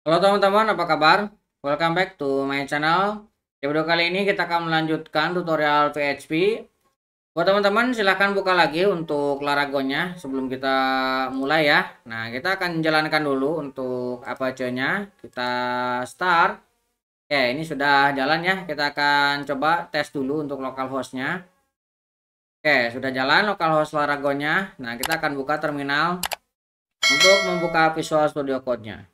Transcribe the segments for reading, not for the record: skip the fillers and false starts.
Halo teman-teman, apa kabar? Welcome back to my channel. Di video kali ini kita akan melanjutkan tutorial PHP. Buat teman-teman, silahkan buka lagi untuk Laragonya sebelum kita mulai ya. Nah, kita akan jalankan dulu untuk Apache-nya. Kita start. Oke, ini sudah jalan ya. Kita akan coba tes dulu untuk localhost-nya. Oke, sudah jalan localhost Laragonya. Nah, kita akan buka terminal untuk membuka Visual Studio Code-nya.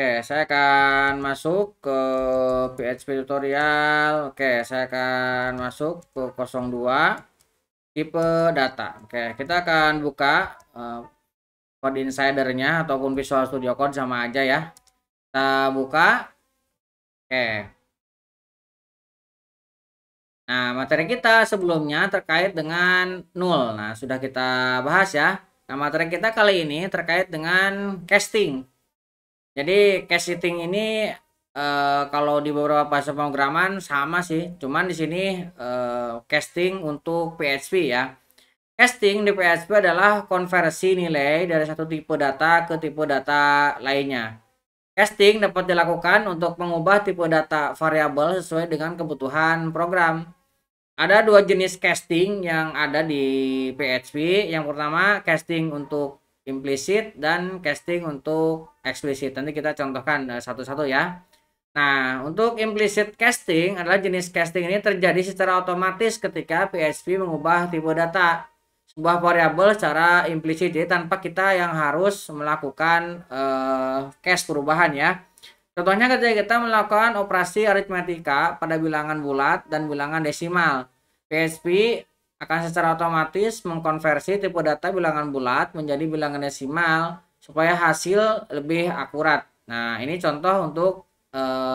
Oke, saya akan masuk ke PHP tutorial. Oke, saya akan masuk ke 02 tipe data. Oke, kita akan buka code insidernya ataupun Visual Studio Code sama aja ya. Kita buka. Oke. Nah, materi kita sebelumnya terkait dengan null. Nah, sudah kita bahas ya. Nah, materi kita kali ini terkait dengan casting. Jadi casting ini kalau di beberapa bahasa pemrograman sama sih, cuman di sini casting untuk PHP ya. Casting di PHP adalah konversi nilai dari satu tipe data ke tipe data lainnya. Casting dapat dilakukan untuk mengubah tipe data variabel sesuai dengan kebutuhan program. Ada dua jenis casting yang ada di PHP. Yang pertama casting untuk implisit dan casting untuk eksplisit. Nanti kita contohkan satu-satu ya. Nah, untuk implicit casting adalah jenis casting ini terjadi secara otomatis ketika PHP mengubah tipe data sebuah variabel secara implisit, jadi tanpa kita yang harus melakukan cache perubahan ya. Contohnya ketika kita melakukan operasi aritmetika pada bilangan bulat dan bilangan desimal, PHP akan secara otomatis mengkonversi tipe data bilangan bulat menjadi bilangan desimal supaya hasil lebih akurat. Nah, ini contoh untuk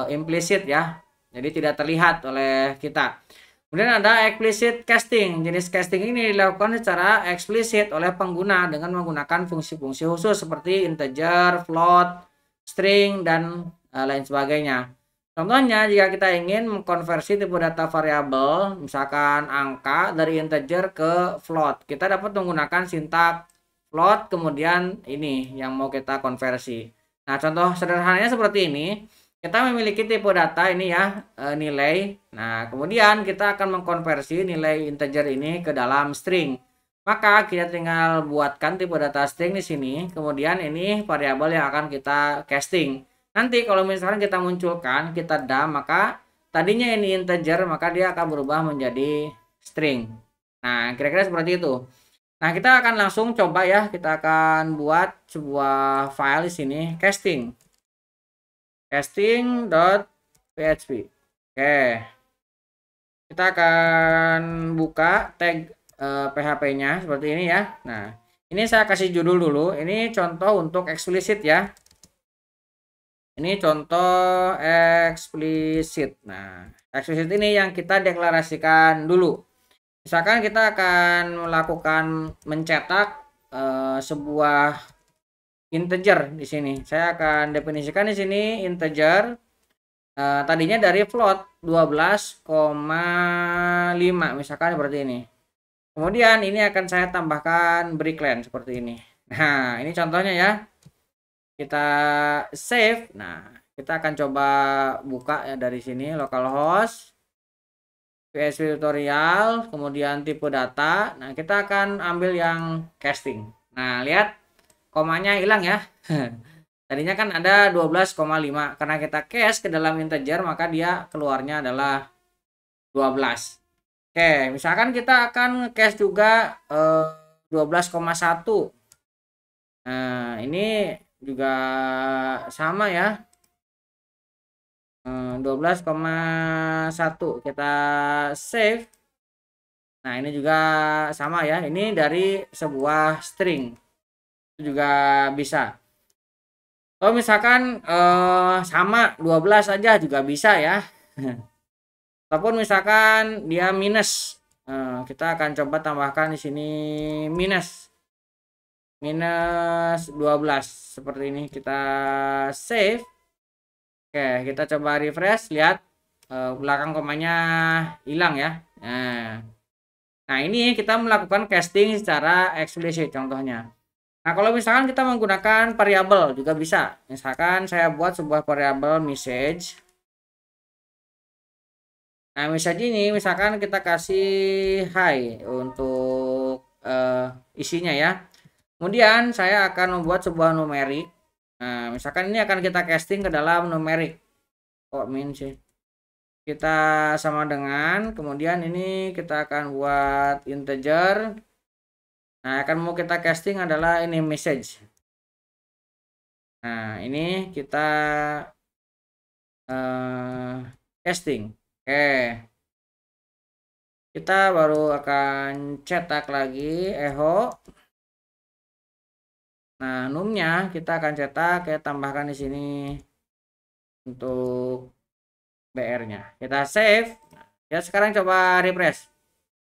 implisit ya, jadi tidak terlihat oleh kita. Kemudian ada explicit casting. Jenis casting ini dilakukan secara eksplisit oleh pengguna dengan menggunakan fungsi-fungsi khusus seperti integer, float, string, dan lain sebagainya. Contohnya jika kita ingin mengkonversi tipe data variabel, misalkan angka dari integer ke float, kita dapat menggunakan sintak float, kemudian ini yang mau kita konversi. Nah, contoh sederhananya seperti ini. Kita memiliki tipe data ini ya, nilai. Nah, kemudian kita akan mengkonversi nilai integer ini ke dalam string. Maka kita tinggal buatkan tipe data string di sini. Kemudian ini variabel yang akan kita casting. Nanti kalau misalkan kita munculkan, kita dump, maka tadinya ini integer, maka dia akan berubah menjadi string. Nah, kira-kira seperti itu. Nah, kita akan langsung coba ya. Kita akan buat sebuah file di sini, casting. Casting.php. Oke. Kita akan buka tag PHP-nya seperti ini ya. Nah, ini saya kasih judul dulu. Ini contoh untuk eksplisit ya. Ini contoh eksplisit. Nah, eksplisit ini yang kita deklarasikan dulu. Misalkan kita akan melakukan mencetak sebuah integer di sini. Saya akan definisikan di sini integer. Tadinya dari float 12,5 misalkan seperti ini. Kemudian ini akan saya tambahkan breaklen seperti ini. Nah, ini contohnya ya. Kita save. Nah, kita akan coba buka ya dari sini localhost PHP tutorial, kemudian tipe data. Nah, kita akan ambil yang casting. Nah, lihat komanya hilang ya. Tadinya kan ada 12,5. Karena kita cache ke dalam integer, maka dia keluarnya adalah 12. Oke, misalkan kita akan cache juga 12,1. Nah, ini juga sama ya. 12,1. Kita save. Nah, ini juga sama ya. Ini dari sebuah string. Itu juga bisa. Kalau misalkan sama 12 aja juga bisa ya. Ataupun misalkan dia minus, kita akan coba tambahkan di sini minus 12 seperti ini. Kita save. Oke, kita coba refresh, lihat belakang komanya hilang ya. Nah, ini kita melakukan casting secara eksplisit contohnya. Nah, kalau misalkan kita menggunakan variabel juga bisa. Misalkan saya buat sebuah variabel message. Nah, message ini misalkan kita kasih hi untuk isinya ya. Kemudian saya akan membuat sebuah numerik. Nah, misalkan ini akan kita casting ke dalam numerik. Kok min sih? Kita sama dengan, kemudian ini kita akan buat integer. Nah, akan mau kita casting adalah ini message. Nah, ini kita casting. Oke. Kita baru akan cetak lagi echo. Nah, numnya kita akan cetak, kita tambahkan di sini untuk BR-nya. Kita save. Ya, sekarang coba refresh.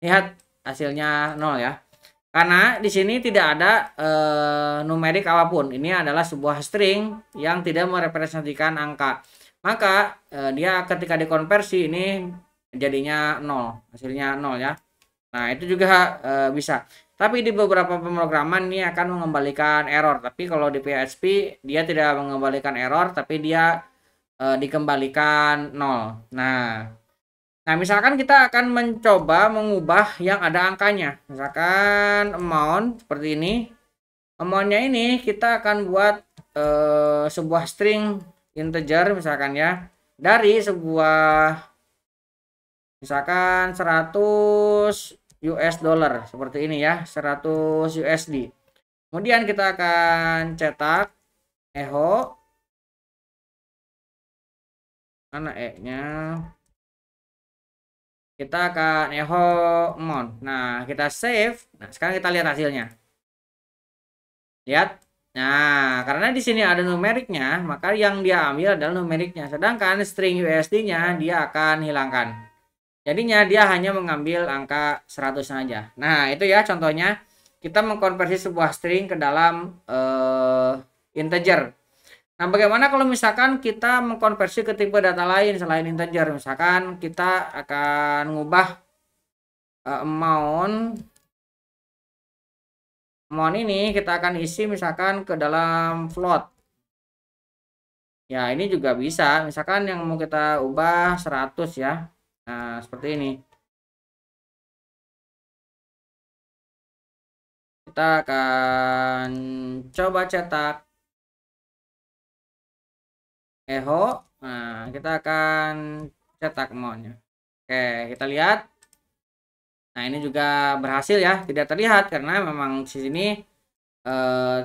Lihat hasilnya 0 ya. Karena di sini tidak ada numerik apapun. Ini adalah sebuah string yang tidak merepresentasikan angka. Maka dia ketika dikonversi ini jadinya 0. Hasilnya 0 ya. Nah, itu juga bisa. Tapi di beberapa pemrograman ini akan mengembalikan error. Tapi kalau di PHP dia tidak mengembalikan error, tapi dia dikembalikan 0. Nah, misalkan kita akan mencoba mengubah yang ada angkanya. Misalkan amount seperti ini. Amountnya ini kita akan buat sebuah string integer misalkan ya. Dari sebuah misalkan 100 US dollar seperti ini ya, 100 USD. Kemudian kita akan cetak echo. Mana E-nya? Kita akan echo amount. Nah, kita save. Nah, sekarang kita lihat hasilnya. Lihat. Nah, karena di sini ada numeriknya, maka yang dia ambil adalah numeriknya. Sedangkan string USD-nya dia akan hilangkan. Jadinya dia hanya mengambil angka 100 saja. Nah, itu ya contohnya. Kita mengkonversi sebuah string ke dalam integer. Nah, bagaimana kalau misalkan kita mengkonversi ke tipe data lain selain integer? Misalkan kita akan ngubah amount ini kita akan isi misalkan ke dalam float. Ya, ini juga bisa. Misalkan yang mau kita ubah 100 ya. Nah, seperti ini. Kita akan coba cetak echo. Nah, kita akan cetak amount-nya. Oke, kita lihat. Nah, ini juga berhasil ya. Tidak terlihat karena memang di sini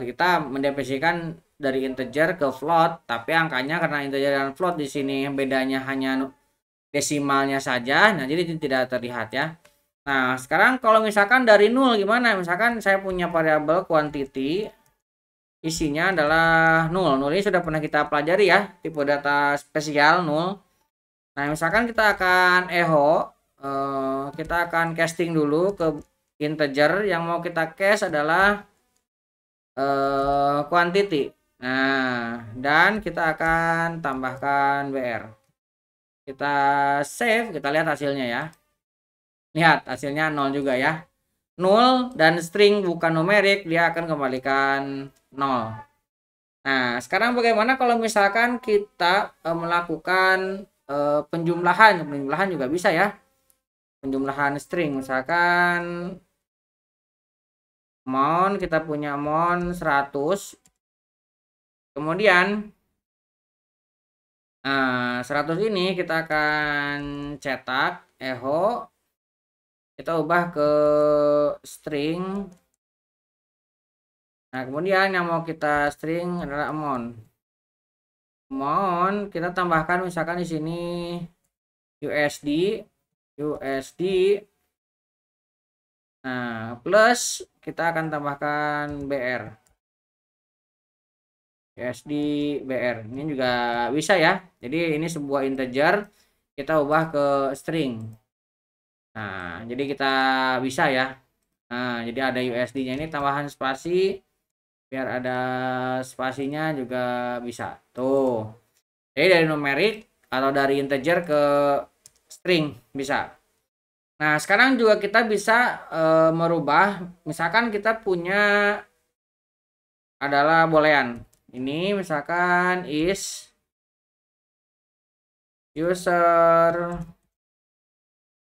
kita mendefinisikan dari integer ke float, tapi angkanya karena integer dan float di sini bedanya hanya desimalnya saja. Nah, jadi tidak terlihat ya. Nah, sekarang kalau misalkan dari 0 gimana? Misalkan saya punya variabel quantity isinya adalah 0. 0 ini sudah pernah kita pelajari ya, tipe data spesial 0. Nah, misalkan kita akan echo, kita akan casting dulu ke integer. Yang mau kita cache adalah quantity. Nah, dan kita akan tambahkan BR. Kita save, kita lihat hasilnya ya. Lihat hasilnya 0 juga ya. 0 dan string bukan numerik, dia akan kembalikan 0. Nah, sekarang bagaimana kalau misalkan kita melakukan penjumlahan? Penjumlahan juga bisa ya. Penjumlahan string, misalkan amount, kita punya amount 100. Kemudian 100 ini kita akan cetak echo. Kita ubah ke string. Nah, kemudian yang mau kita string adalah amount. Amount kita tambahkan misalkan di sini USD. Nah, plus kita akan tambahkan BR. USD BR. Ini juga bisa ya. Jadi ini sebuah integer kita ubah ke string. Nah, jadi kita bisa ya. Nah, jadi ada USD-nya ini tambahan spasi. Biar ada spasinya juga bisa. Tuh. Jadi dari numerik atau dari integer ke string bisa. Nah, sekarang juga kita bisa merubah. Misalkan kita punya adalah boolean. Ini misalkan is user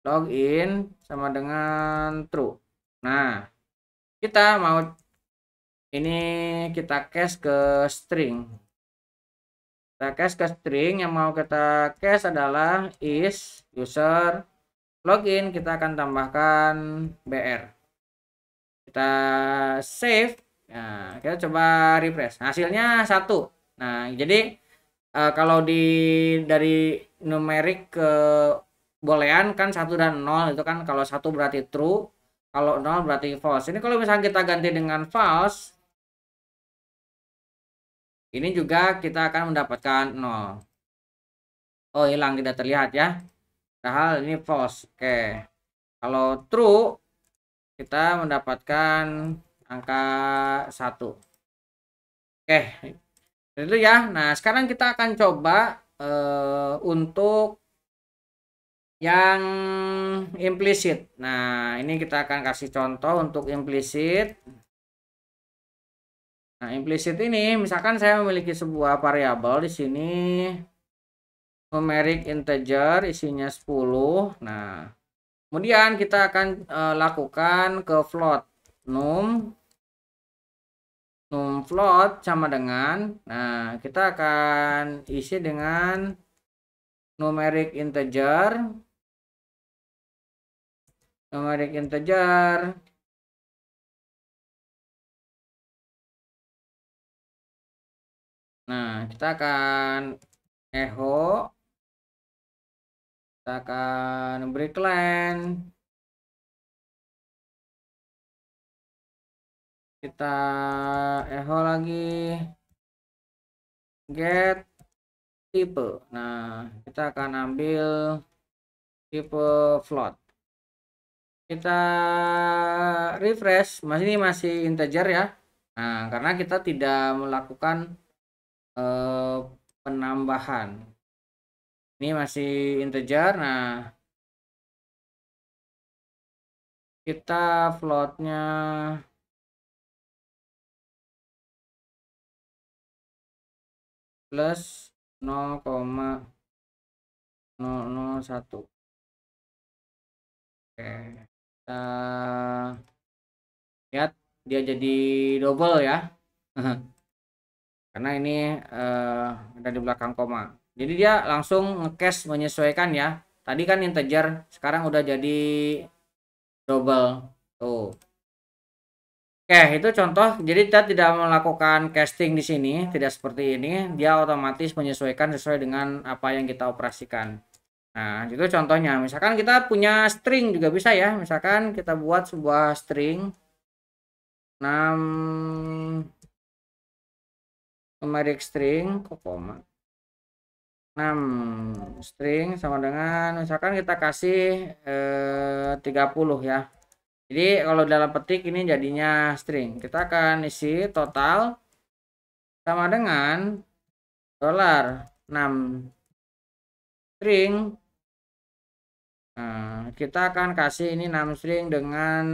login sama dengan true. Nah, kita mau ini kita cast ke string. Kita cast ke string, yang mau kita cast adalah is user login, kita akan tambahkan br. Kita save. Nah, kita coba refresh. Hasilnya 1. Nah, jadi kalau dari numerik ke boolean kan 1 dan 0 itu kan, kalau 1 berarti true, kalau 0 berarti false. Ini kalau misalnya kita ganti dengan false, ini juga kita akan mendapatkan 0. Oh, hilang, tidak terlihat ya. Padahal ini false. Oke. Kalau true, kita mendapatkan angka 1. Oke. Itu ya. Nah, sekarang kita akan coba untuk yang implisit. Nah, ini kita akan kasih contoh untuk implisit. Nah, implisit ini misalkan saya memiliki sebuah variabel di sini numeric integer isinya 10. Nah, kemudian kita akan lakukan ke float. Num float sama dengan, nah kita akan isi dengan numeric integer. Nah, kita akan echo, kita akan break line, kita echo lagi, get tipe. Nah, kita akan ambil tipe float. Kita refresh, masih integer ya. Nah, karena kita tidak melakukan penambahan. Ini masih integer. Nah, kita floatnya plus 0,001. Oke, kita lihat dia jadi double ya. Karena ini ada di belakang koma. Jadi dia langsung nge-cache menyesuaikan ya. Tadi kan integer, sekarang udah jadi double. Tuh. Oke, itu contoh. Jadi kita tidak melakukan casting di sini, tidak seperti ini. Dia otomatis menyesuaikan sesuai dengan apa yang kita operasikan. Nah, itu contohnya. Misalkan kita punya string juga bisa ya. Misalkan kita buat sebuah string 6 numeric string, koma 6 string sama dengan misalkan kita kasih 30 ya. Jadi kalau dalam petik ini jadinya string. Kita akan isi total sama dengan $6 string. Nah, kita akan kasih ini 6 string dengan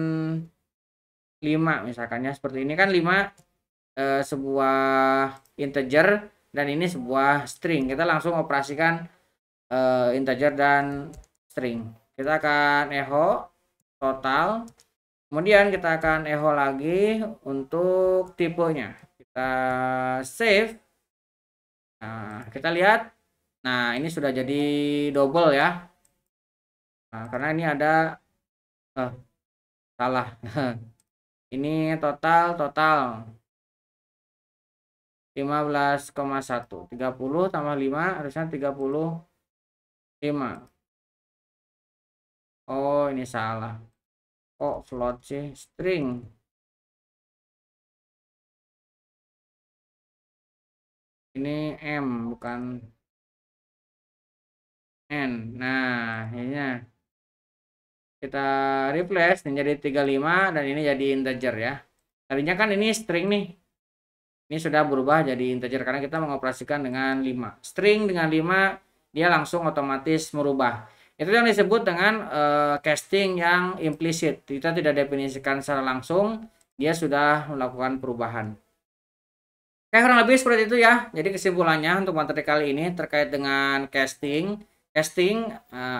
5 misalkannya seperti ini kan 5 sebuah integer dan ini sebuah string. Kita langsung operasikan integer dan string. Kita akan echo total. Kemudian kita akan echo lagi untuk tipenya. Kita save. Nah, kita lihat. Nah, ini sudah jadi double ya. Nah, karena ini ada salah. Ini total 15,1. 30 tambah 5 harusnya 35. Oh, ini salah. Kok float sih? String. Ini M bukan N. Nah, ini kita replace menjadi 35 dan ini jadi integer ya. Tadinya kan ini string nih. Ini sudah berubah jadi integer karena kita mengoperasikan dengan 5. String dengan 5 dia langsung otomatis merubah. Itu yang disebut dengan casting yang implisit. Kita tidak definisikan secara langsung, dia sudah melakukan perubahan. Kayak kurang lebih seperti itu ya. Jadi kesimpulannya untuk materi kali ini terkait dengan casting. Casting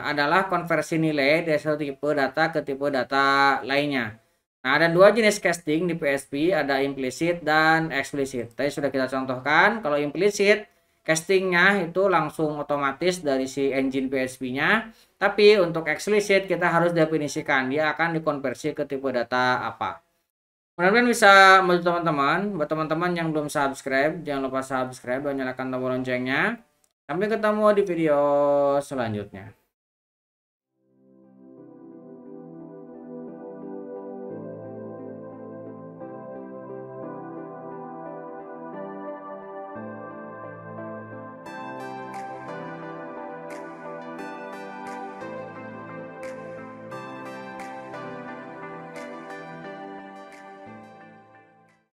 adalah konversi nilai dari satu tipe data ke tipe data lainnya. Nah, ada dua jenis casting di PHP, ada implisit dan eksplisit. Tadi sudah kita contohkan, kalau implisit castingnya itu langsung otomatis dari si engine PHP-nya. Tapi untuk eksplisit kita harus definisikan dia akan dikonversi ke tipe data apa. Mudah-mudahan bisa membantu teman-teman. Buat teman-teman yang belum subscribe, jangan lupa subscribe dan nyalakan tombol loncengnya. Sampai ketemu di video selanjutnya.